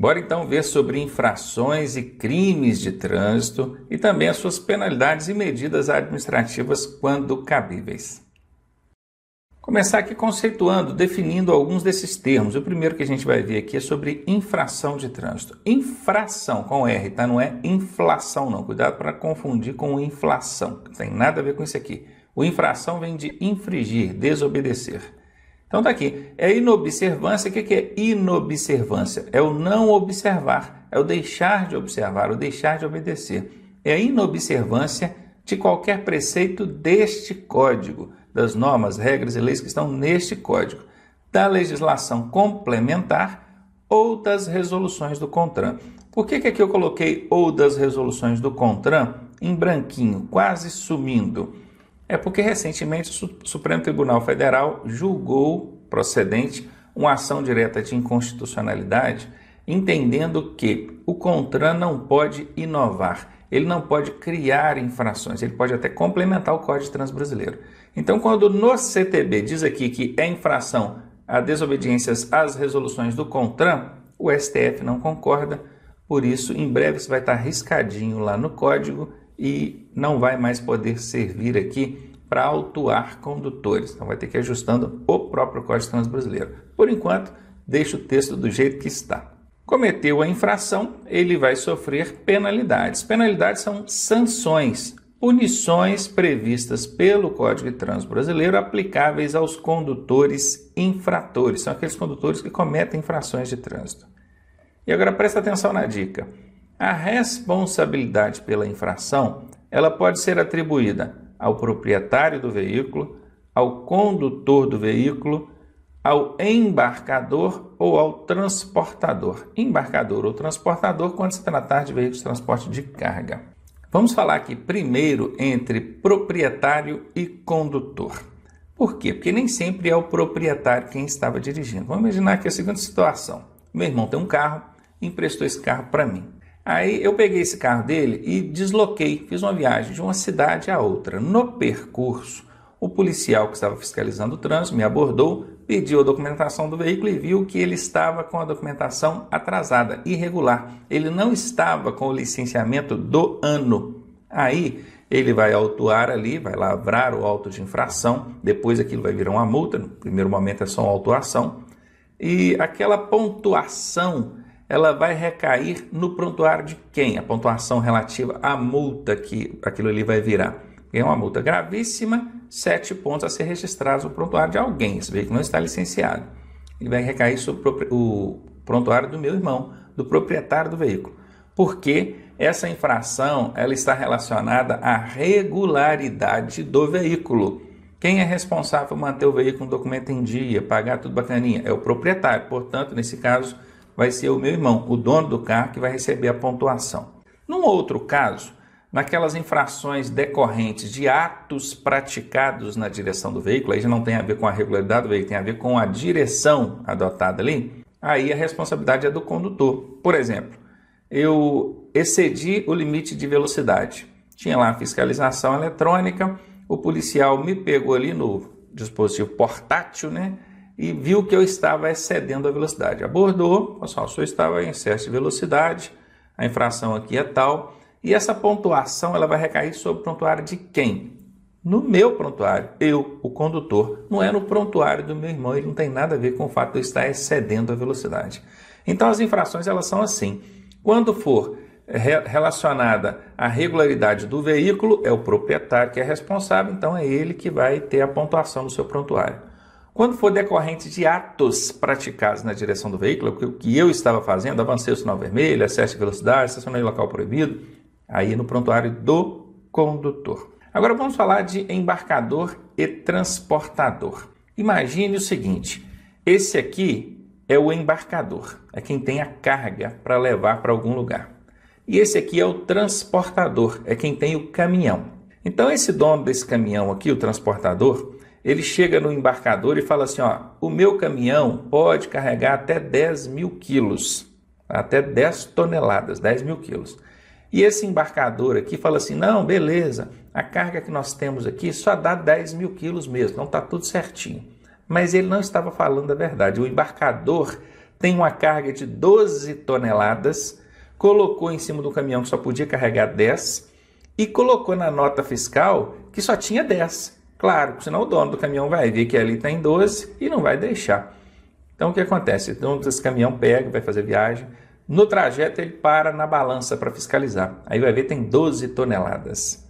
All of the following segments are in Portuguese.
Bora então ver sobre infrações e crimes de trânsito e também as suas penalidades e medidas administrativas quando cabíveis. Começar aqui conceituando, definindo alguns desses termos. O primeiro que a gente vai ver aqui é sobre infração de trânsito. Infração com R, tá? Não é inflação não. Cuidado para confundir com inflação. Não tem nada a ver com isso aqui. O infração vem de infringir, desobedecer. Então tá aqui, é inobservância. O que é inobservância? É o não observar, é o deixar de observar, o deixar de obedecer. É a inobservância de qualquer preceito deste código, das normas, regras e leis que estão neste código, da legislação complementar ou das resoluções do CONTRAN. Por que aqui eu coloquei ou das resoluções do CONTRAN em branquinho, quase sumindo? É porque recentemente o Supremo Tribunal Federal julgou procedente uma ação direta de inconstitucionalidade, entendendo que o CONTRAN não pode inovar, ele não pode criar infrações, ele pode até complementar o Código de Trânsito Brasileiro. Então, quando no CTB diz aqui que é infração a desobediências às resoluções do CONTRAN, o STF não concorda, por isso, em breve isso vai estar riscadinho lá no código e não vai mais poder servir aqui para autuar condutores. Então vai ter que ir ajustando o próprio Código de Trânsito Brasileiro. Por enquanto, deixa o texto do jeito que está. Cometeu a infração, ele vai sofrer penalidades. Penalidades são sanções, punições previstas pelo Código de Trânsito Brasileiro aplicáveis aos condutores infratores. São aqueles condutores que cometem infrações de trânsito. E agora presta atenção na dica. A responsabilidade pela infração, ela pode ser atribuída ao proprietário do veículo, ao condutor do veículo, ao embarcador ou ao transportador. Embarcador ou transportador quando se tratar de veículos de transporte de carga. Vamos falar aqui primeiro entre proprietário e condutor. Por quê? Porque nem sempre é o proprietário quem estava dirigindo. Vamos imaginar aqui a seguinte situação. Meu irmão tem um carro, emprestou esse carro para mim. Aí eu peguei esse carro dele e desloquei, fiz uma viagem de uma cidade a outra. No percurso, o policial que estava fiscalizando o trânsito me abordou, pediu a documentação do veículo e viu que ele estava com a documentação atrasada, irregular. Ele não estava com o licenciamento do ano. Aí ele vai autuar ali, vai lavrar o auto de infração, depois aquilo vai virar uma multa, no primeiro momento é só uma autuação, e aquela pontuação ela vai recair no prontuário de quem? A pontuação relativa à multa que aquilo ali vai virar. É uma multa gravíssima, 7 pontos a ser registrados no prontuário de alguém. Esse veículo não está licenciado. Ele vai recair sobre o prontuário do meu irmão, do proprietário do veículo. Porque essa infração ela está relacionada à regularidade do veículo. Quem é responsável por manter o veículo no documento em dia, pagar tudo bacaninha? É o proprietário. Portanto, nesse caso, vai ser o meu irmão, o dono do carro, que vai receber a pontuação. Num outro caso, naquelas infrações decorrentes de atos praticados na direção do veículo, aí já não tem a ver com a regularidade do veículo, tem a ver com a direção adotada ali, aí a responsabilidade é do condutor. Por exemplo, eu excedi o limite de velocidade. Tinha lá a fiscalização eletrônica, o policial me pegou ali no dispositivo portátil, né? E viu que eu estava excedendo a velocidade. Abordou, o senhor estava em excesso de velocidade, a infração aqui é tal, e essa pontuação ela vai recair sobre o prontuário de quem? No meu prontuário, eu, o condutor, não é no prontuário do meu irmão, ele não tem nada a ver com o fato de eu estar excedendo a velocidade. Então as infrações elas são assim, quando for relacionada à regularidade do veículo, é o proprietário que é responsável, então é ele que vai ter a pontuação no seu prontuário. Quando for decorrente de atos praticados na direção do veículo, o que eu estava fazendo, avancei o sinal vermelho, excesso de velocidade, estacionei em local proibido, aí no prontuário do condutor. Agora vamos falar de embarcador e transportador. Imagine o seguinte, esse aqui é o embarcador, é quem tem a carga para levar para algum lugar. E esse aqui é o transportador, é quem tem o caminhão. Então esse dono desse caminhão aqui, o transportador, ele chega no embarcador e fala assim, ó, o meu caminhão pode carregar até 10 mil quilos, até 10 toneladas, 10 mil quilos. E esse embarcador aqui fala assim, não, beleza, a carga que nós temos aqui só dá 10 mil quilos mesmo, não está tudo certinho. Mas ele não estava falando a verdade, o embarcador tem uma carga de 12 toneladas, colocou em cima do caminhão que só podia carregar 10 e colocou na nota fiscal que só tinha 10. Claro, senão o dono do caminhão vai ver que ali tem 12 e não vai deixar. Então o que acontece? Então esse caminhão pega, vai fazer viagem, no trajeto ele para na balança para fiscalizar. Aí vai ver que tem 12 toneladas.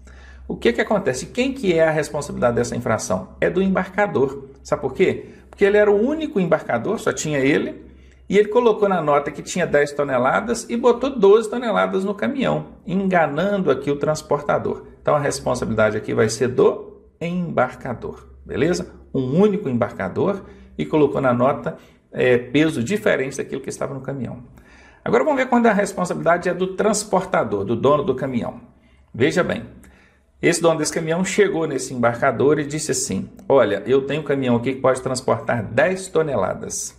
O que acontece? Quem que é a responsabilidade dessa infração? É do embarcador. Sabe por quê? Porque ele era o único embarcador, só tinha ele, e ele colocou na nota que tinha 10 toneladas e botou 12 toneladas no caminhão, enganando aqui o transportador. Então a responsabilidade aqui vai ser do embarcador, beleza? Um único embarcador e colocou na nota peso diferente daquilo que estava no caminhão. Agora vamos ver quando a responsabilidade é do transportador, do dono do caminhão. Veja bem, esse dono desse caminhão chegou nesse embarcador e disse assim: olha, eu tenho um caminhão aqui que pode transportar 10 toneladas.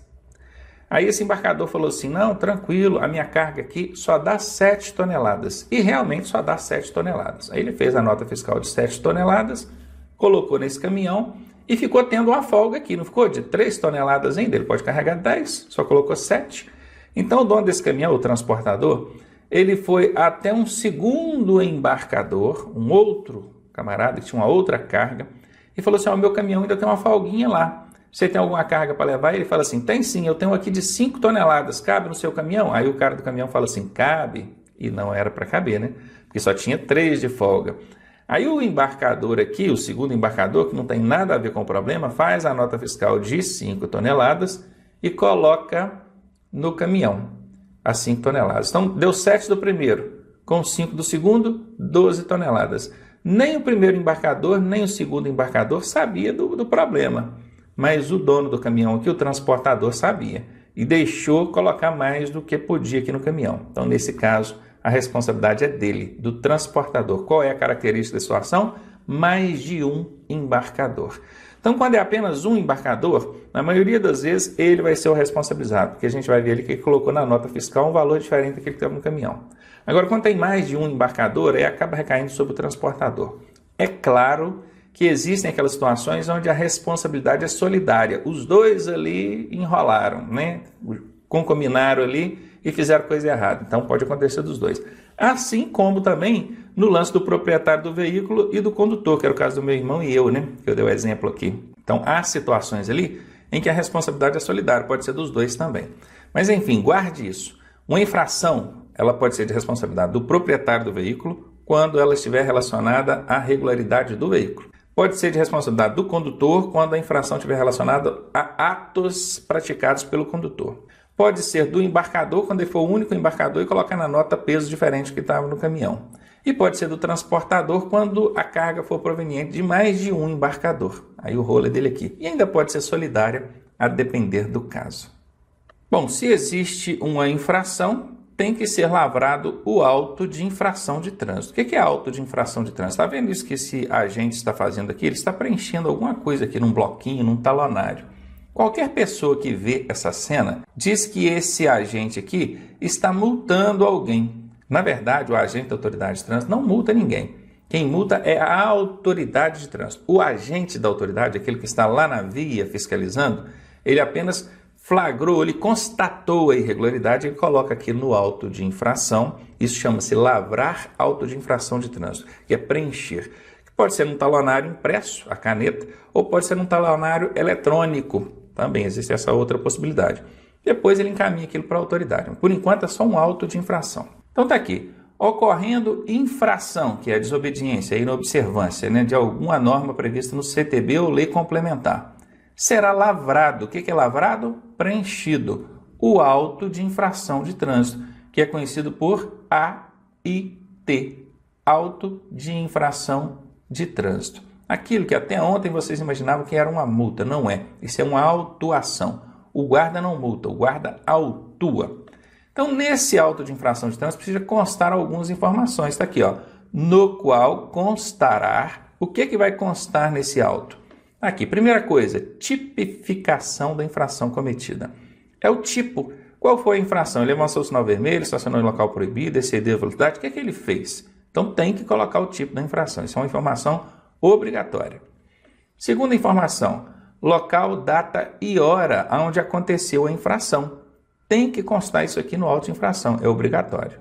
Aí esse embarcador falou assim: não, tranquilo, a minha carga aqui só dá 7 toneladas. E realmente só dá 7 toneladas. Aí ele fez a nota fiscal de 7 toneladas, colocou nesse caminhão e ficou tendo uma folga aqui. Não ficou de 3 toneladas ainda? Ele pode carregar 10, só colocou 7. Então o dono desse caminhão, o transportador, ele foi até um segundo embarcador, um outro camarada que tinha uma outra carga, e falou assim: o meu caminhão ainda tem uma folguinha lá. Você tem alguma carga para levar? Ele fala assim: tem sim, eu tenho aqui de 5 toneladas, cabe no seu caminhão? Aí o cara do caminhão fala assim: cabe, e não era para caber, né? Porque só tinha 3 de folga. Aí o embarcador aqui, o segundo embarcador, que não tem nada a ver com o problema, faz a nota fiscal de 5 toneladas e coloca no caminhão as 5 toneladas. Então deu 7 do primeiro, com 5 do segundo, 12 toneladas. Nem o primeiro embarcador, nem o segundo embarcador sabia do problema. Mas o dono do caminhão aqui, o transportador, sabia e deixou colocar mais do que podia aqui no caminhão. Então, nesse caso, a responsabilidade é dele, do transportador. Qual é a característica da situação? Mais de um embarcador. Então, quando é apenas um embarcador, na maioria das vezes, ele vai ser o responsabilizado, porque a gente vai ver ali que ele colocou na nota fiscal um valor diferente daquele que estava no caminhão. Agora, quando tem mais de um embarcador, aí acaba recaindo sobre o transportador. É claro que existem aquelas situações onde a responsabilidade é solidária. Os dois ali enrolaram, né? Concominaram ali e fizeram coisa errada. Então pode acontecer dos dois. Assim como também no lance do proprietário do veículo e do condutor, que era o caso do meu irmão e eu, né? Que eu dei o exemplo aqui. Então há situações ali em que a responsabilidade é solidária, pode ser dos dois também. Mas enfim, guarde isso. Uma infração, ela pode ser de responsabilidade do proprietário do veículo quando ela estiver relacionada à regularidade do veículo. Pode ser de responsabilidade do condutor quando a infração estiver relacionada a atos praticados pelo condutor. Pode ser do embarcador quando ele for o único embarcador e colocar na nota peso diferente que estava no caminhão. E pode ser do transportador quando a carga for proveniente de mais de um embarcador. Aí o rolo é dele aqui. E ainda pode ser solidária, a depender do caso. Bom, se existe uma infração, tem que ser lavrado o auto de infração de trânsito. O que é auto de infração de trânsito? Está vendo isso que esse agente está fazendo aqui? Ele está preenchendo alguma coisa aqui num bloquinho, num talonário. Qualquer pessoa que vê essa cena diz que esse agente aqui está multando alguém. Na verdade, o agente da autoridade de trânsito não multa ninguém. Quem multa é a autoridade de trânsito. O agente da autoridade, aquele que está lá na via fiscalizando, ele apenas flagrou, ele constatou a irregularidade e coloca aquilo no auto de infração. Isso chama-se lavrar auto de infração de trânsito, que é preencher. Pode ser num talonário impresso, a caneta, ou pode ser num talonário eletrônico. Também existe essa outra possibilidade. Depois ele encaminha aquilo para a autoridade. Por enquanto é só um auto de infração. Então está aqui. Ocorrendo infração, que é a desobediência, a inobservância, né, de alguma norma prevista no CTB ou lei complementar, será lavrado. O que é lavrado? Preenchido. O auto de infração de trânsito, que é conhecido por AIT, auto de infração de trânsito. Aquilo que até ontem vocês imaginavam que era uma multa, não é. Isso é uma autuação. O guarda não multa, o guarda autua. Então, nesse auto de infração de trânsito, precisa constar algumas informações. Está aqui, ó, no qual constará. O que vai constar nesse auto? Aqui, primeira coisa, tipificação da infração cometida. É o tipo. Qual foi a infração? Ele avançou o sinal vermelho, estacionou em local proibido, excedeu a velocidade. O que ele fez? Então, tem que colocar o tipo da infração. Isso é uma informação obrigatória. Segunda informação, local, data e hora onde aconteceu a infração. Tem que constar isso aqui no auto de infração, é obrigatório.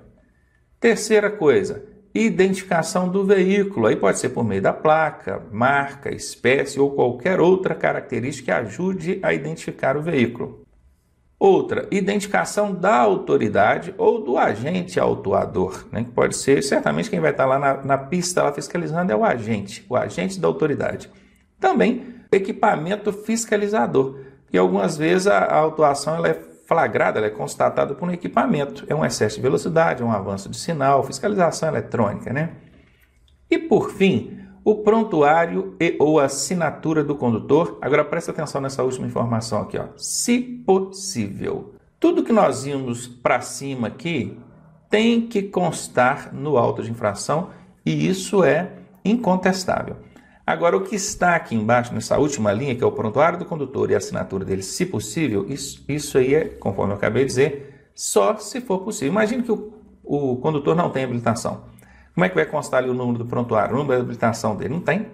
Terceira coisa, identificação do veículo. Aí pode ser por meio da placa, marca, espécie ou qualquer outra característica que ajude a identificar o veículo. Outra, identificação da autoridade ou do agente autuador, né? Que pode ser, certamente quem vai estar lá na pista lá fiscalizando é o agente da autoridade. Também equipamento fiscalizador, e algumas vezes a autuação ela é flagrada, ela é constatada por um equipamento, é um excesso de velocidade, um avanço de sinal, fiscalização eletrônica, né? E por fim, o prontuário ou assinatura do condutor. Agora presta atenção nessa última informação aqui, ó. Se possível. Tudo que nós vimos para cima aqui tem que constar no auto de infração e isso é incontestável. Agora, o que está aqui embaixo, nessa última linha, que é o prontuário do condutor e a assinatura dele, se possível, isso aí é, conforme eu acabei de dizer, só se for possível. Imagine que o condutor não tem habilitação. Como é que vai constar ali o número do prontuário, o número da habilitação dele? Não tem.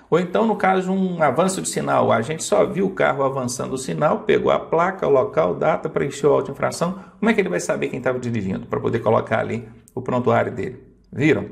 Ou então, no caso de um avanço de sinal, a gente só viu o carro avançando o sinal, pegou a placa, o local, data, preencheu o auto de infração. Como é que ele vai saber quem estava dirigindo para poder colocar ali o prontuário dele? Viram?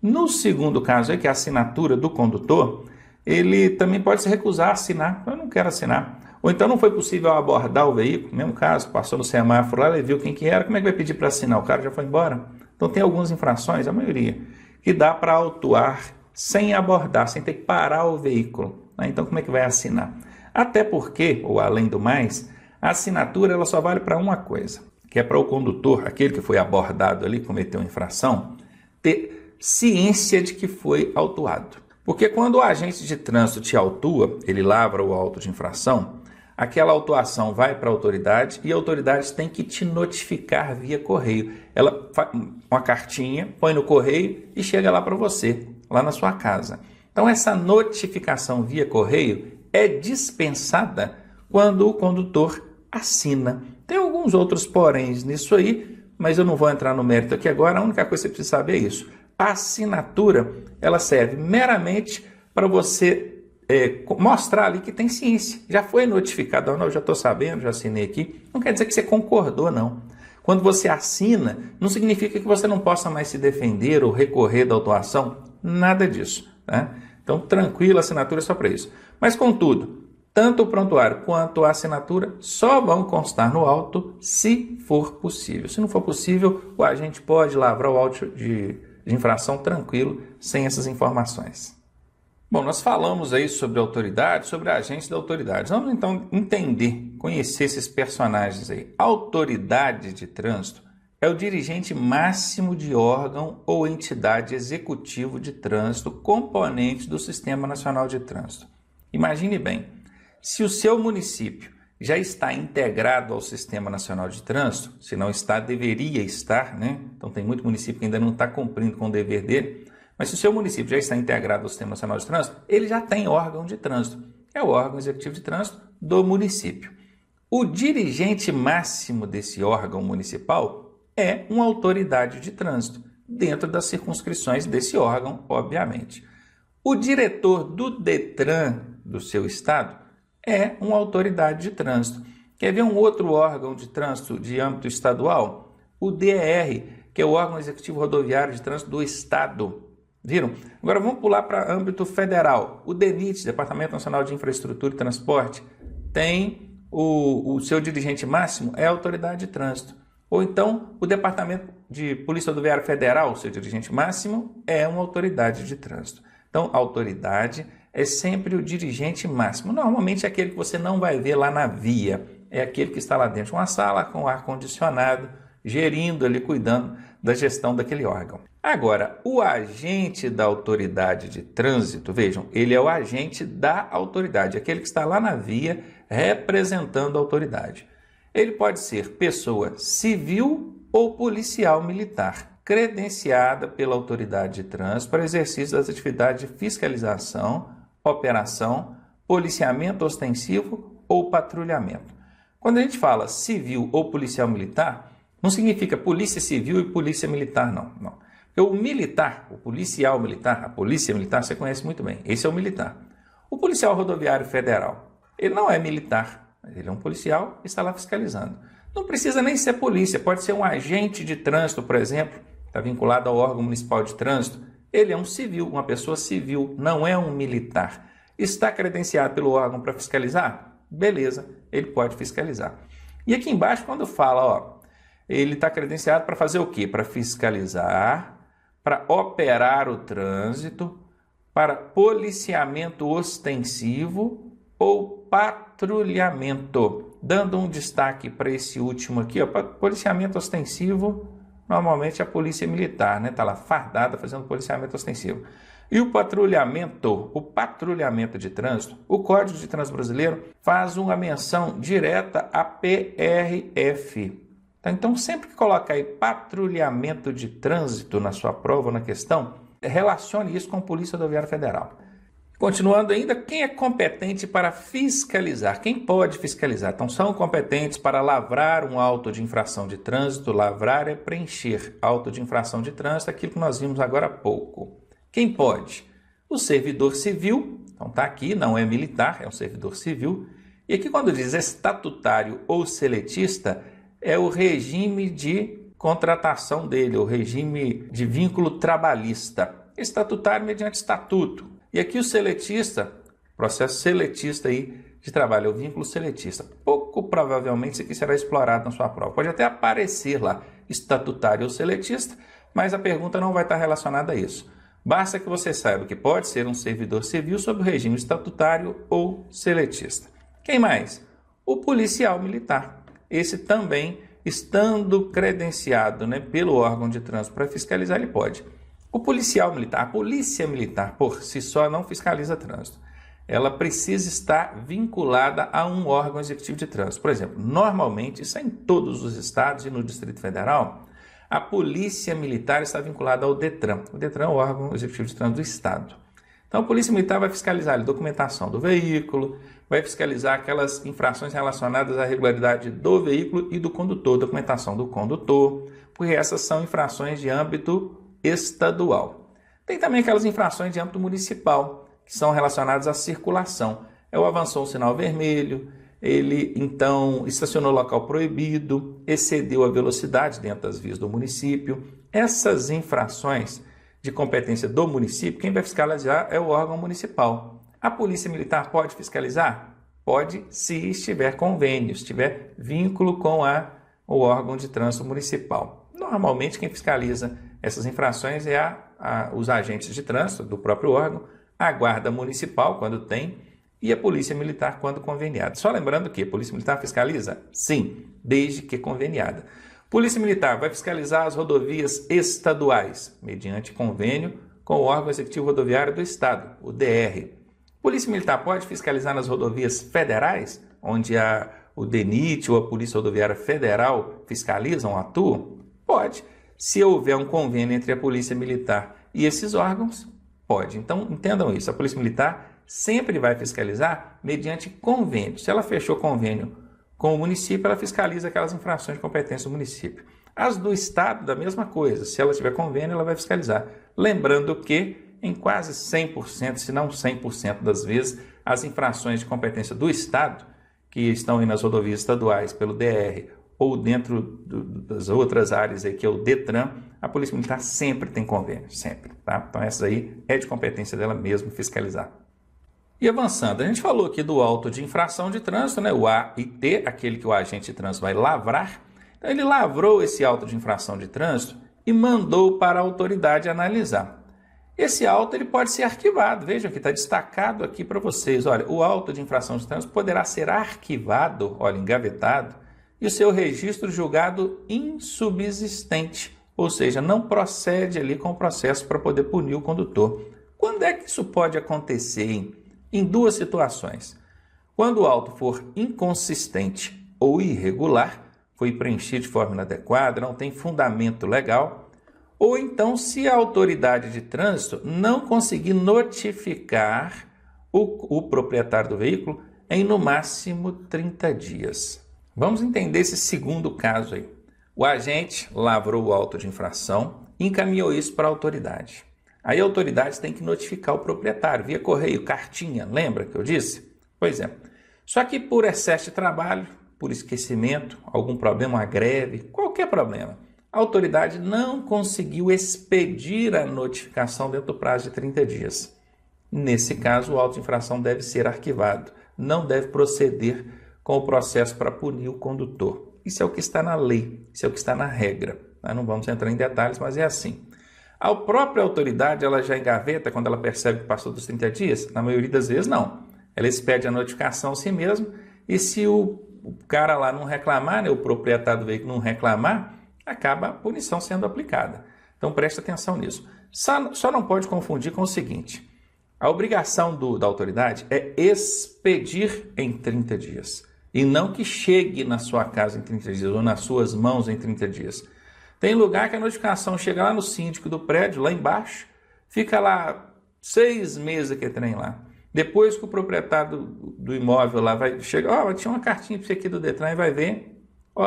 No segundo caso, que é a assinatura do condutor, ele também pode se recusar a assinar. Eu não quero assinar. Ou então não foi possível abordar o veículo, mesmo caso, passou no semáforo lá, ele viu quem que era, como é que vai pedir para assinar? O cara já foi embora. Então tem algumas infrações, a maioria, que dá para autuar sem abordar, sem ter que parar o veículo. Então como é que vai assinar? Até porque, ou além do mais, a assinatura ela só vale para uma coisa, que é para o condutor, aquele que foi abordado ali, cometeu infração, ter ciência de que foi autuado. Porque quando o agente de trânsito te autua, ele lavra o auto de infração, aquela autuação vai para a autoridade e a autoridade tem que te notificar via correio. Ela faz uma cartinha, põe no correio e chega lá para você, lá na sua casa. Então essa notificação via correio é dispensada quando o condutor assina. Tem alguns outros poréns nisso aí, mas eu não vou entrar no mérito aqui agora. A única coisa que você precisa saber é isso. A assinatura, ela serve meramente para você mostrar ali que tem ciência. Já foi notificado, não, eu já estou sabendo, já assinei aqui. Não quer dizer que você concordou, não. Quando você assina, não significa que você não possa mais se defender ou recorrer da autuação. Nada disso. Tá? Então, tranquilo, a assinatura é só para isso. Mas, contudo, tanto o prontuário quanto a assinatura só vão constar no auto se for possível. Se não for possível, o agente pode lavrar o auto de infração tranquilo, sem essas informações. Bom, nós falamos aí sobre autoridade, sobre agentes da autoridade. Vamos então entender, conhecer esses personagens aí. Autoridade de trânsito é o dirigente máximo de órgão ou entidade executivo de trânsito componente do Sistema Nacional de Trânsito. Imagine bem, se o seu município já está integrado ao Sistema Nacional de Trânsito, se não está, deveria estar, né? Então tem muito município que ainda não está cumprindo com o dever dele, mas se o seu município já está integrado ao Sistema Nacional de Trânsito, ele já tem órgão de trânsito, é o órgão executivo de trânsito do município. O dirigente máximo desse órgão municipal é uma autoridade de trânsito, dentro das circunscrições desse órgão, obviamente. O diretor do DETRAN do seu estado é uma autoridade de trânsito. Quer ver um outro órgão de trânsito de âmbito estadual? O DER, que é o órgão executivo rodoviário de trânsito do estado. Viram? Agora vamos pular para âmbito federal. O DENIT, Departamento Nacional de Infraestrutura e Transporte, tem o seu dirigente máximo é a autoridade de trânsito. Ou então o Departamento de Polícia Rodoviária Federal, seu dirigente máximo, é uma autoridade de trânsito. Então, autoridade é sempre o dirigente máximo. Normalmente é aquele que você não vai ver lá na via. É aquele que está lá dentro de uma sala com ar-condicionado, gerindo ali, cuidando da gestão daquele órgão. Agora, o agente da autoridade de trânsito, vejam, ele é o agente da autoridade, aquele que está lá na via representando a autoridade. Ele pode ser pessoa civil ou policial militar, credenciada pela autoridade de trânsito para exercício das atividades de fiscalização, operação, policiamento ostensivo ou patrulhamento. Quando a gente fala civil ou policial militar, não significa polícia civil e polícia militar, não. Porque o militar, o policial militar, a polícia militar, você conhece muito bem. Esse é o militar. O policial rodoviário federal, ele não é militar, mas ele é um policial e está lá fiscalizando. Não precisa nem ser polícia, pode ser um agente de trânsito, por exemplo, está vinculado ao órgão municipal de trânsito. Ele é um civil, uma pessoa civil, não é um militar. Está credenciado pelo órgão para fiscalizar? Beleza, ele pode fiscalizar. E aqui embaixo, quando fala, ó, ele está credenciado para fazer o quê? Para fiscalizar, para operar o trânsito, para policiamento ostensivo ou patrulhamento. Dando um destaque para esse último aqui, ó, policiamento ostensivo, normalmente a polícia militar, né? Está lá fardada fazendo policiamento ostensivo. E o patrulhamento de trânsito, o Código de Trânsito Brasileiro faz uma menção direta à PRF. Então, sempre que colocar aí patrulhamento de trânsito na sua prova ou na questão, relacione isso com a Polícia Rodoviária Federal. Continuando ainda, quem é competente para fiscalizar? Quem pode fiscalizar? Então, são competentes para lavrar um auto de infração de trânsito. Lavrar é preencher. Auto de infração de trânsito, aquilo que nós vimos agora há pouco. Quem pode? O servidor civil. Então, está aqui, não é militar, é um servidor civil. E aqui, quando diz estatutário ou seletista, é o regime de contratação dele, o regime de vínculo trabalhista. Estatutário mediante estatuto. E aqui o seletista, processo seletista aí de trabalho, é o vínculo seletista. Pouco provavelmente isso aqui será explorado na sua prova. Pode até aparecer lá estatutário ou seletista, mas a pergunta não vai estar relacionada a isso. Basta que você saiba que pode ser um servidor civil sob o regime estatutário ou seletista. Quem mais? O policial militar. Esse também, estando credenciado, né, pelo órgão de trânsito para fiscalizar, ele pode. O policial militar, a polícia militar, por si só, não fiscaliza trânsito. Ela precisa estar vinculada a um órgão executivo de trânsito. Por exemplo, normalmente, isso é em todos os estados e no Distrito Federal, a polícia militar está vinculada ao DETRAN. O DETRAN é o órgão executivo de trânsito do estado. Então, a polícia militar vai fiscalizar a documentação do veículo, vai fiscalizar aquelas infrações relacionadas à regularidade do veículo e do condutor, documentação do condutor, porque essas são infrações de âmbito estadual. Tem também aquelas infrações de âmbito municipal, que são relacionadas à circulação. Avançou um sinal vermelho, ele então estacionou no local proibido, excedeu a velocidade dentro das vias do município. Essas infrações de competência do município, quem vai fiscalizar é o órgão municipal. A polícia militar pode fiscalizar? Pode, se estiver convênio, se tiver vínculo com o órgão de trânsito municipal. Normalmente quem fiscaliza essas infrações é os agentes de trânsito do próprio órgão, a guarda municipal, quando tem, e a polícia militar, quando conveniada. Só lembrando que a polícia militar fiscaliza? Sim, desde que conveniada. Polícia militar vai fiscalizar as rodovias estaduais, mediante convênio com o órgão executivo rodoviário do estado, o DR. Polícia militar pode fiscalizar nas rodovias federais, onde o DENIT ou a Polícia Rodoviária Federal fiscalizam, atuam? Pode. Se houver um convênio entre a Polícia Militar e esses órgãos, pode. Então, entendam isso. A Polícia Militar sempre vai fiscalizar mediante convênio. Se ela fechou convênio com o município, ela fiscaliza aquelas infrações de competência do município. As do Estado, da mesma coisa. Se ela tiver convênio, ela vai fiscalizar. Lembrando que, em quase 100%, se não 100% das vezes, as infrações de competência do Estado, que estão aí nas rodovias estaduais pelo DR ou dentro das outras áreas aí, que é o DETRAN, a Polícia Militar sempre tem convênio, sempre. Tá? Então, essa aí é de competência dela mesmo fiscalizar. E avançando, a gente falou aqui do auto de infração de trânsito, né? O AIT, aquele que o agente de trânsito vai lavrar. Então, ele lavrou esse auto de infração de trânsito e mandou para a autoridade analisar. Esse auto ele pode ser arquivado. Vejam que está destacado aqui para vocês. Olha, o auto de infração de trânsito poderá ser arquivado, olha, engavetado, e o seu registro julgado insubsistente, ou seja, não procede ali com o processo para poder punir o condutor. Quando é que isso pode acontecer, hein? Em duas situações. Quando o auto for inconsistente ou irregular, foi preenchido de forma inadequada, não tem fundamento legal, ou então se a autoridade de trânsito não conseguir notificar o proprietário do veículo em no máximo 30 dias. Vamos entender esse segundo caso aí. O agente lavrou o auto de infração e encaminhou isso para a autoridade. Aí a autoridade tem que notificar o proprietário via correio, cartinha, lembra que eu disse? Pois é. Só que por excesso de trabalho, por esquecimento, algum problema, uma greve, qualquer problema, a autoridade não conseguiu expedir a notificação dentro do prazo de 30 dias. Nesse caso, o auto de infração deve ser arquivado, não deve proceder com o processo para punir o condutor. Isso é o que está na lei, isso é o que está na regra. Nós não vamos entrar em detalhes, mas é assim. A própria autoridade, ela já engaveta quando ela percebe que passou dos 30 dias? Na maioria das vezes, não. Ela expede a notificação a si mesmo e se o cara lá não reclamar, né, o proprietário do veículo não reclamar, acaba a punição sendo aplicada. Então preste atenção nisso. Só não pode confundir com o seguinte: a obrigação da autoridade é expedir em 30 dias e não que chegue na sua casa em 30 dias ou nas suas mãos em 30 dias. Tem lugar que a notificação chega lá no síndico do prédio, lá embaixo, fica lá 6 meses que trem lá. Depois que o proprietário do imóvel lá vai chegar, tinha uma cartinha para você aqui do Detran e vai ver,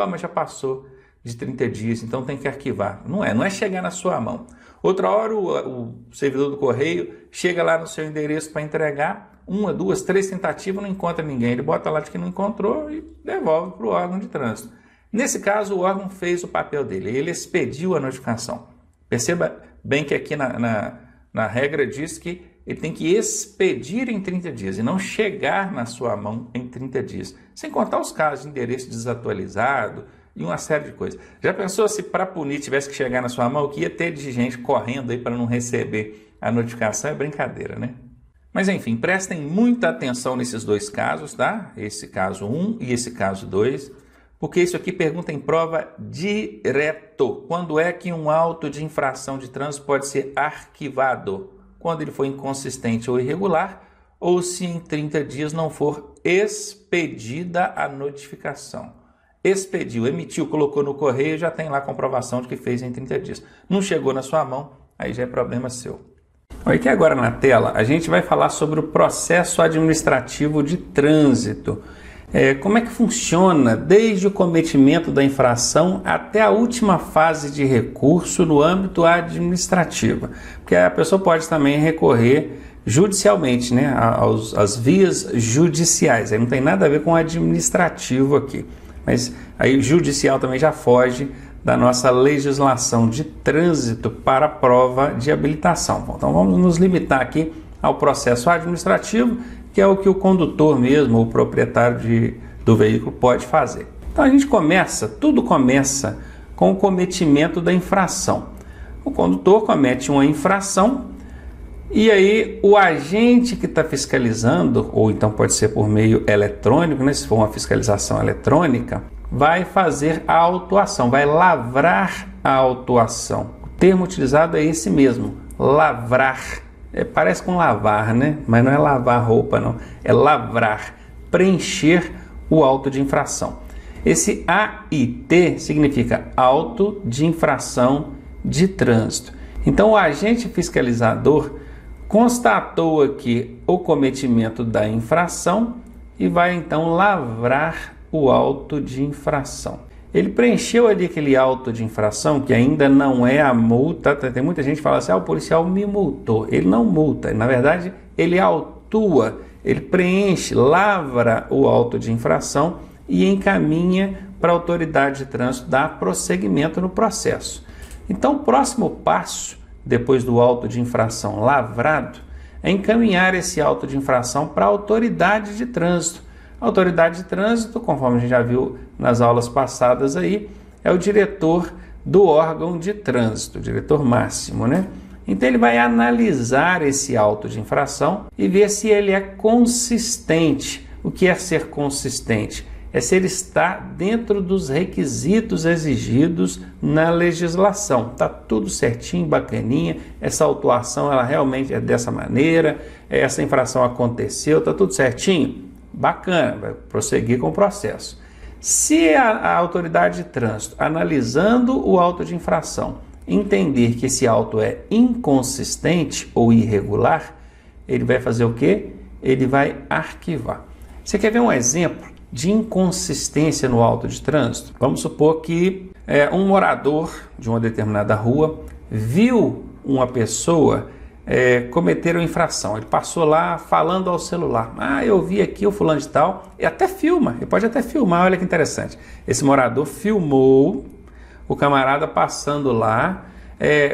mas já passou de 30 dias, então tem que arquivar. Não é chegar na sua mão. Outra hora o servidor do correio chega lá no seu endereço para entregar, 1, 2, 3 tentativas, não encontra ninguém. Ele bota lá de que não encontrou e devolve para o órgão de trânsito. Nesse caso, o órgão fez o papel dele, ele expediu a notificação. Perceba bem que aqui na regra diz que ele tem que expedir em 30 dias e não chegar na sua mão em 30 dias. Sem contar os casos de endereço desatualizado e uma série de coisas. Já pensou se para punir tivesse que chegar na sua mão, o que ia ter de gente correndo aí para não receber a notificação? É brincadeira, né? Mas enfim, prestem muita atenção nesses dois casos, tá? Esse caso 1 e esse caso 2. Porque isso aqui pergunta em prova direto. Quando é que um auto de infração de trânsito pode ser arquivado? Quando ele for inconsistente ou irregular, ou se em 30 dias não for expedida a notificação. Expediu, emitiu, colocou no correio, já tem lá a comprovação de que fez em 30 dias. Não chegou na sua mão, aí já é problema seu. Aqui agora na tela, a gente vai falar sobre o processo administrativo de trânsito. Como é que funciona desde o cometimento da infração até a última fase de recurso no âmbito administrativo. Porque a pessoa pode também recorrer judicialmente, né, às vias judiciais. Aí não tem nada a ver com o administrativo aqui. Mas aí o judicial também já foge da nossa legislação de trânsito para a prova de habilitação. Bom, então vamos nos limitar aqui ao processo administrativo, que é o que o condutor mesmo, o proprietário do veículo pode fazer. Então a gente tudo começa com o cometimento da infração. O condutor comete uma infração e aí o agente que está fiscalizando, ou então pode ser por meio eletrônico, né, se for uma fiscalização eletrônica, vai fazer a autuação, vai lavrar a autuação. O termo utilizado é esse mesmo, lavrar. Parece com lavar, né? Mas não é lavar roupa, não. É lavrar, preencher o auto de infração. Esse AIT significa auto de infração de trânsito. Então, o agente fiscalizador constatou aqui o cometimento da infração e vai então lavrar o auto de infração. Ele preencheu ali aquele auto de infração, que ainda não é a multa. Tem muita gente que fala assim, o policial me multou. Ele não multa, na verdade ele autua, ele preenche, lavra o auto de infração e encaminha para a autoridade de trânsito dar prosseguimento no processo. Então o próximo passo, depois do auto de infração lavrado, é encaminhar esse auto de infração para a autoridade de trânsito. A autoridade de trânsito, conforme a gente já viu nas aulas passadas aí, é o diretor do órgão de trânsito, o diretor máximo, né? Então ele vai analisar esse auto de infração e ver se ele é consistente. O que é ser consistente? É se ele está dentro dos requisitos exigidos na legislação. Está tudo certinho, bacaninha, essa autuação ela realmente é dessa maneira, essa infração aconteceu, está tudo certinho? Bacana, vai prosseguir com o processo. Se a autoridade de trânsito, analisando o auto de infração, entender que esse auto é inconsistente ou irregular, ele vai fazer o quê? Ele vai arquivar. Você quer ver um exemplo de inconsistência no auto de trânsito? Vamos supor que um morador de uma determinada rua viu uma pessoa cometeram infração. Ele passou lá falando ao celular. Eu vi aqui o fulano de tal. E até filma, ele pode até filmar, olha que interessante. Esse morador filmou o camarada passando lá,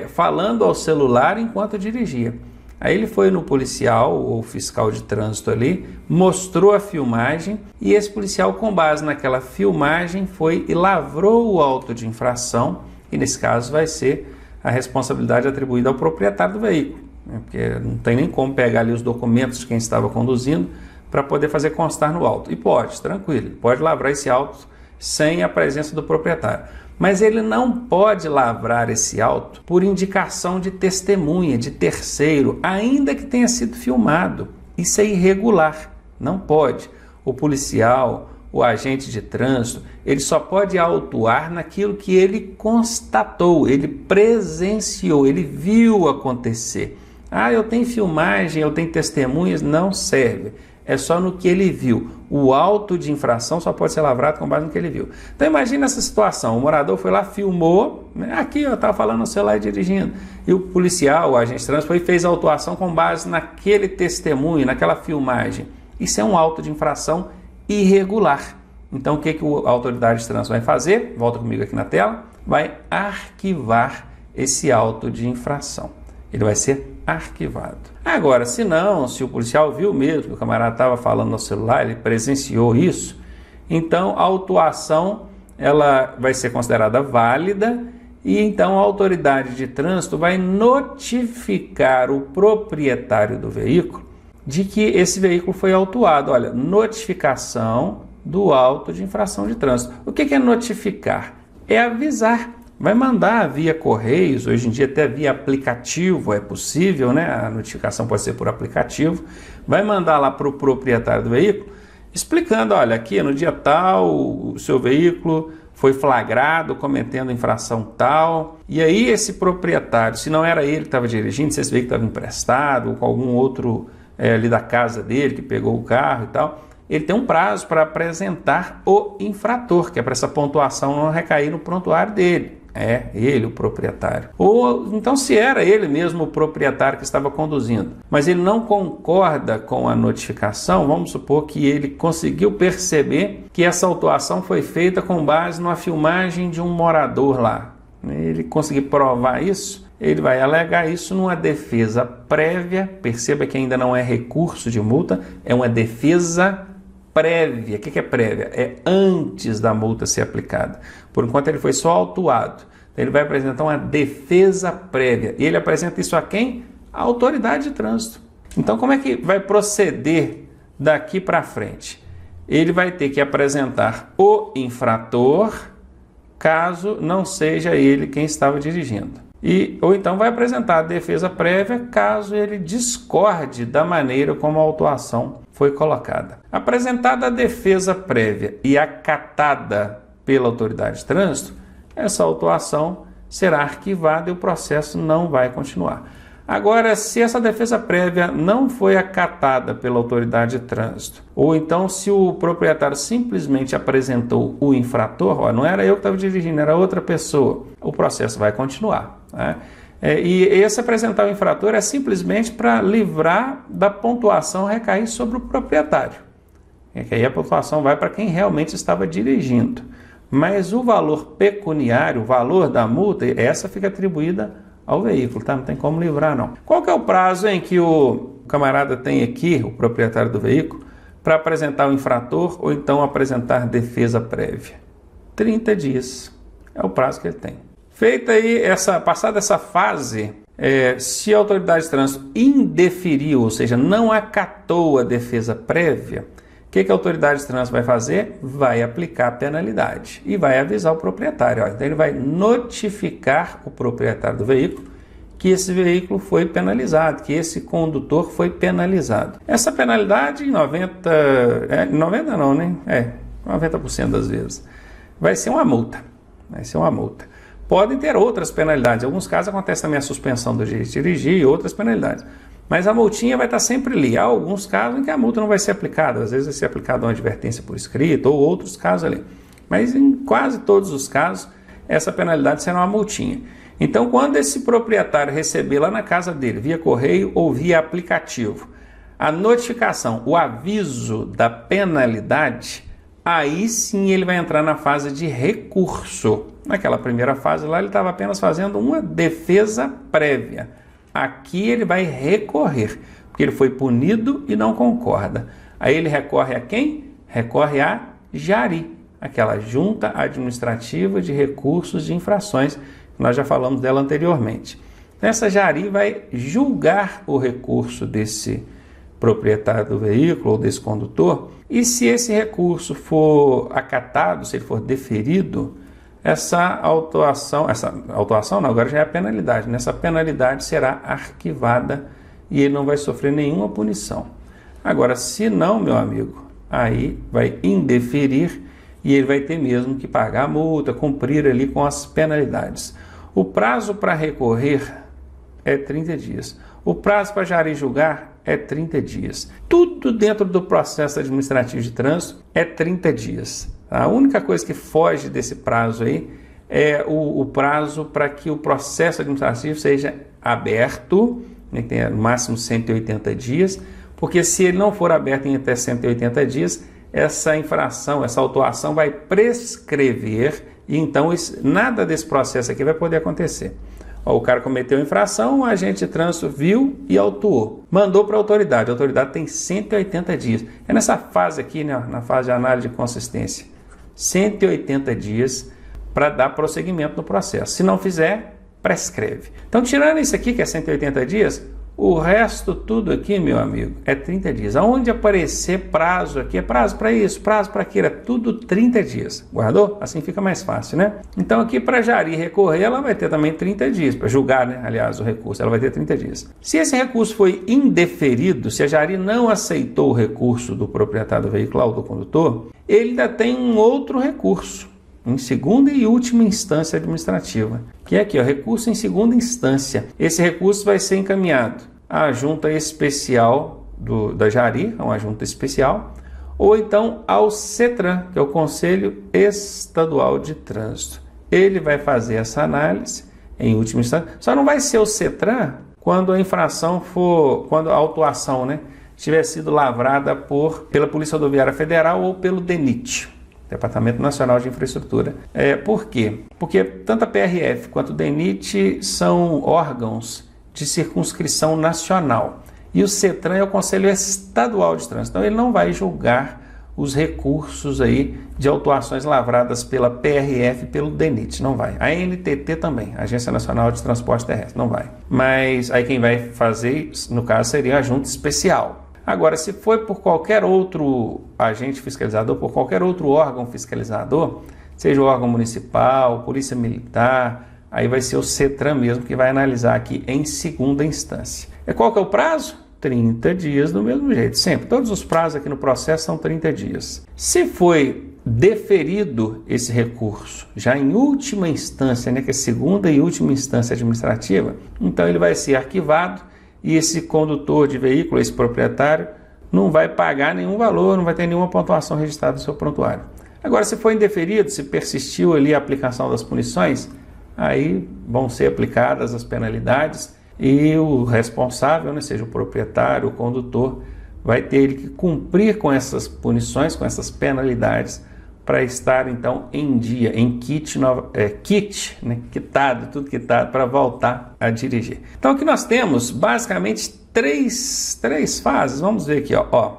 falando ao celular enquanto dirigia. Aí ele foi no policial, ou fiscal de trânsito ali, mostrou a filmagem e esse policial, com base naquela filmagem, foi e lavrou o auto de infração, e nesse caso vai ser a responsabilidade atribuída ao proprietário do veículo, né? Porque não tem nem como pegar ali os documentos de quem estava conduzindo para poder fazer constar no auto. E pode, tranquilo, pode lavrar esse auto sem a presença do proprietário. Mas ele não pode lavrar esse auto por indicação de testemunha, de terceiro, ainda que tenha sido filmado. Isso é irregular, não pode. O policial, o agente de trânsito, ele só pode autuar naquilo que ele constatou, ele presenciou, ele viu acontecer. Eu tenho filmagem, eu tenho testemunhas, não serve. É só no que ele viu. O auto de infração só pode ser lavrado com base no que ele viu. Então imagina essa situação, o morador foi lá, filmou, aqui eu estava falando no celular e dirigindo, e o policial, o agente de trânsito, foi e fez a autuação com base naquele testemunho, naquela filmagem. Isso é um auto de infração irregular. Então o que a autoridade de trânsito vai fazer? Volta comigo aqui na tela. Vai arquivar esse auto de infração. Ele vai ser arquivado. Agora, se o policial viu mesmo que o camarada estava falando no celular, ele presenciou isso, então a autuação ela vai ser considerada válida e então a autoridade de trânsito vai notificar o proprietário do veículo de que esse veículo foi autuado. Olha, notificação do auto de infração de trânsito. O que é notificar? É avisar. Vai mandar via correios, hoje em dia até via aplicativo é possível, né? A notificação pode ser por aplicativo. Vai mandar lá para o proprietário do veículo, explicando, olha, aqui no dia tal, o seu veículo foi flagrado cometendo infração tal. E aí esse proprietário, se não era ele que estava dirigindo, se esse veículo estava emprestado, ou com algum outro ali da casa dele que pegou o carro e tal, ele tem um prazo para apresentar o infrator, que é para essa pontuação não recair no prontuário dele. Ele o proprietário. Ou então se era ele mesmo o proprietário que estava conduzindo, mas ele não concorda com a notificação, vamos supor que ele conseguiu perceber que essa autuação foi feita com base numa filmagem de um morador lá. Ele conseguir provar isso, ele vai alegar isso numa defesa prévia. Perceba que ainda não é recurso de multa, é uma defesa prévia. O que é prévia? É antes da multa ser aplicada. Por enquanto ele foi só autuado. Então ele vai apresentar uma defesa prévia. E ele apresenta isso a quem? A autoridade de trânsito. Então como é que vai proceder daqui para frente? Ele vai ter que apresentar o infrator, caso não seja ele quem estava dirigindo. Ou então vai apresentar a defesa prévia, caso ele discorde da maneira como a autuação foi colocada. Apresentada a defesa prévia e acatada pela autoridade de trânsito, essa autuação será arquivada e o processo não vai continuar. Agora, se essa defesa prévia não foi acatada pela autoridade de trânsito, ou então se o proprietário simplesmente apresentou o infrator, não era eu que estava dirigindo, era outra pessoa, o processo vai continuar, né? E esse apresentar o infrator é simplesmente para livrar da pontuação recair sobre o proprietário. Que aí a pontuação vai para quem realmente estava dirigindo. Mas o valor pecuniário, o valor da multa, essa fica atribuída ao veículo, tá? Não tem como livrar, não. Qual que é o prazo em que o camarada tem aqui, o proprietário do veículo, para apresentar o infrator ou então apresentar defesa prévia? 30 dias é o prazo que ele tem. Feita aí passada essa fase, se a autoridade de trânsito indeferiu, ou seja, não acatou a defesa prévia, o que a autoridade de trânsito vai fazer? Vai aplicar a penalidade e vai avisar o proprietário. Então ele vai notificar o proprietário do veículo que esse veículo foi penalizado, que esse condutor foi penalizado. Essa penalidade, em 90% das vezes, vai ser uma multa. Podem ter outras penalidades. Em alguns casos acontece também a suspensão do direito de dirigir e outras penalidades. Mas a multinha vai estar sempre ali. Há alguns casos em que a multa não vai ser aplicada. Às vezes vai ser aplicada uma advertência por escrito ou outros casos ali. Mas em quase todos os casos, essa penalidade será uma multinha. Então, quando esse proprietário receber lá na casa dele, via correio ou via aplicativo, a notificação, o aviso da penalidade, aí sim ele vai entrar na fase de recurso. Naquela primeira fase lá ele estava apenas fazendo uma defesa prévia. Aqui ele vai recorrer, porque ele foi punido e não concorda. Aí ele recorre a quem? Recorre a JARI, aquela Junta Administrativa de Recursos de Infrações, que nós já falamos dela anteriormente. Essa JARI vai julgar o recurso desse proprietário do veículo ou desse condutor, e se esse recurso for acatado, se ele for deferido, essa autuação não, agora já é a penalidade, essa penalidade será arquivada e ele não vai sofrer nenhuma punição. Agora, se não, meu amigo, aí vai indeferir e ele vai ter mesmo que pagar a multa, cumprir ali com as penalidades. O prazo para recorrer é 30 dias. O prazo para JARI julgar é 30 dias. Tudo dentro do processo administrativo de trânsito é 30 dias. A única coisa que foge desse prazo aí é o prazo para que o processo administrativo seja aberto, né, que tenha no máximo 180 dias, porque se ele não for aberto em até 180 dias, essa infração, essa autuação vai prescrever e então nada desse processo aqui vai poder acontecer. O cara cometeu infração, o agente de trânsito viu e autuou. Mandou para a autoridade tem 180 dias. É nessa fase aqui, né, na fase de análise de consistência. 180 dias para dar prosseguimento no processo. Se não fizer, prescreve. Então, tirando isso aqui, que é 180 dias, o resto tudo aqui, meu amigo, é 30 dias. Aonde aparecer prazo aqui, é prazo para isso, prazo para aquilo, é tudo 30 dias. Guardou? Assim fica mais fácil, né? Então aqui para JARI recorrer, ela vai ter também 30 dias. Para julgar, né? Aliás, o recurso, ela vai ter 30 dias. Se esse recurso foi indeferido, se a JARI não aceitou o recurso do proprietário do veículo ou do condutor, ele ainda tem um outro recurso, em segunda e última instância administrativa, que é aqui, ó, recurso em segunda instância. Esse recurso vai ser encaminhado à junta especial da JARI, uma junta especial, ou então ao CETRAN, que é o Conselho Estadual de Trânsito. Ele vai fazer essa análise em última instância. Só não vai ser o CETRAN quando a infração for, quando a autuação, né, tiver sido lavrada pela Polícia Rodoviária Federal ou pelo DENIT, Departamento Nacional de Infraestrutura. Por quê? Porque tanto a PRF quanto o DENIT são órgãos de circunscrição nacional. E o CETRAN é o Conselho Estadual de Trânsito. Então ele não vai julgar os recursos aí de autuações lavradas pela PRF e pelo DENIT, não vai. A ANTT também, Agência Nacional de Transporte Terrestre, não vai. Mas aí quem vai fazer, no caso, seria a junta especial. Agora, se for por qualquer outro agente fiscalizador, por qualquer outro órgão fiscalizador, seja o órgão municipal, polícia militar, aí vai ser o CETRAN mesmo que vai analisar aqui em segunda instância. E qual que é o prazo? 30 dias do mesmo jeito, sempre. Todos os prazos aqui no processo são 30 dias. Se foi deferido esse recurso, já em última instância, né, que é segunda e última instância administrativa, então ele vai ser arquivado e esse condutor de veículo, esse proprietário, não vai pagar nenhum valor, não vai ter nenhuma pontuação registrada no seu prontuário. Agora, se foi indeferido, se persistiu ali a aplicação das punições, aí vão ser aplicadas as penalidades e o responsável, né, seja o proprietário, o condutor, vai ter que cumprir com essas punições, com essas penalidades, para estar então em dia, em quitado, tudo quitado, para voltar a dirigir. Então aqui nós temos basicamente três fases. Vamos ver aqui, ó.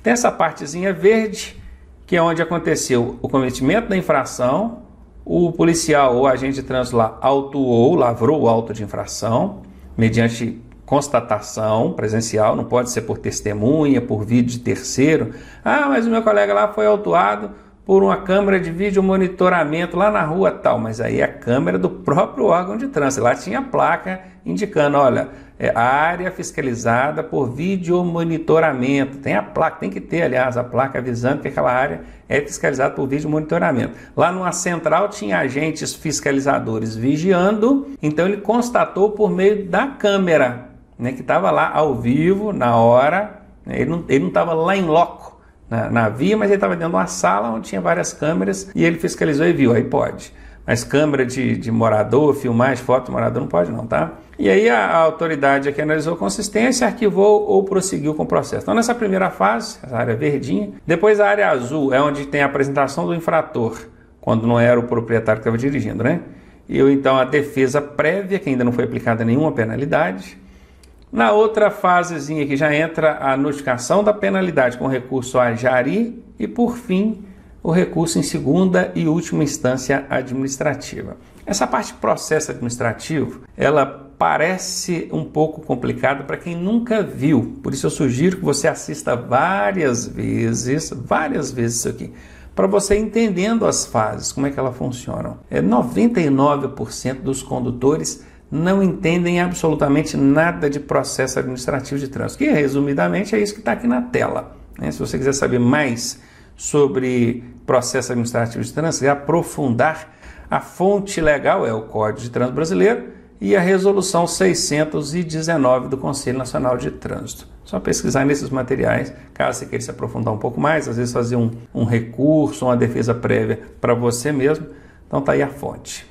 Tem essa partezinha verde, que é onde aconteceu o cometimento da infração, o policial ou agente de trânsito lá autuou, lavrou o auto de infração, mediante constatação presencial, não pode ser por testemunha, por vídeo de terceiro. Ah, mas o meu colega lá foi autuado por uma câmera de vídeo monitoramento lá na rua tal, mas aí é a câmera do próprio órgão de trânsito, lá tinha placa indicando, olha, a área fiscalizada por vídeo monitoramento, tem a placa, tem que ter, aliás, a placa avisando que aquela área é fiscalizada por vídeo monitoramento. Lá numa central tinha agentes fiscalizadores vigiando, então ele constatou por meio da câmera, né, que estava lá ao vivo, na hora, né, ele não estava lá em loco, na via, mas ele estava dentro de uma sala onde tinha várias câmeras e ele fiscalizou e viu, aí pode. Mas câmera de morador, filmar as fotos do morador não pode não, tá? E aí a autoridade aqui analisou consistência, arquivou ou prosseguiu com o processo. Então nessa primeira fase, essa área verdinha, depois a área azul é onde tem a apresentação do infrator, quando não era o proprietário que estava dirigindo, né? E então a defesa prévia, que ainda não foi aplicada nenhuma penalidade. Na outra fasezinha aqui já entra a notificação da penalidade com recurso a jari e por fim o recurso em segunda e última instância administrativa. Essa parte de processo administrativo, ela parece um pouco complicada para quem nunca viu. Por isso eu sugiro que você assista várias vezes isso aqui, para você entendendo as fases, como é que elas funcionam. 99% dos condutores não entendem absolutamente nada de processo administrativo de trânsito, que resumidamente é isso que está aqui na tela. Se você quiser saber mais sobre processo administrativo de trânsito e aprofundar, a fonte legal é o Código de Trânsito Brasileiro e a Resolução 619 do Conselho Nacional de Trânsito. Só pesquisar nesses materiais, caso você queira se aprofundar um pouco mais, às vezes fazer um recurso, uma defesa prévia para você mesmo. Então tá aí a fonte.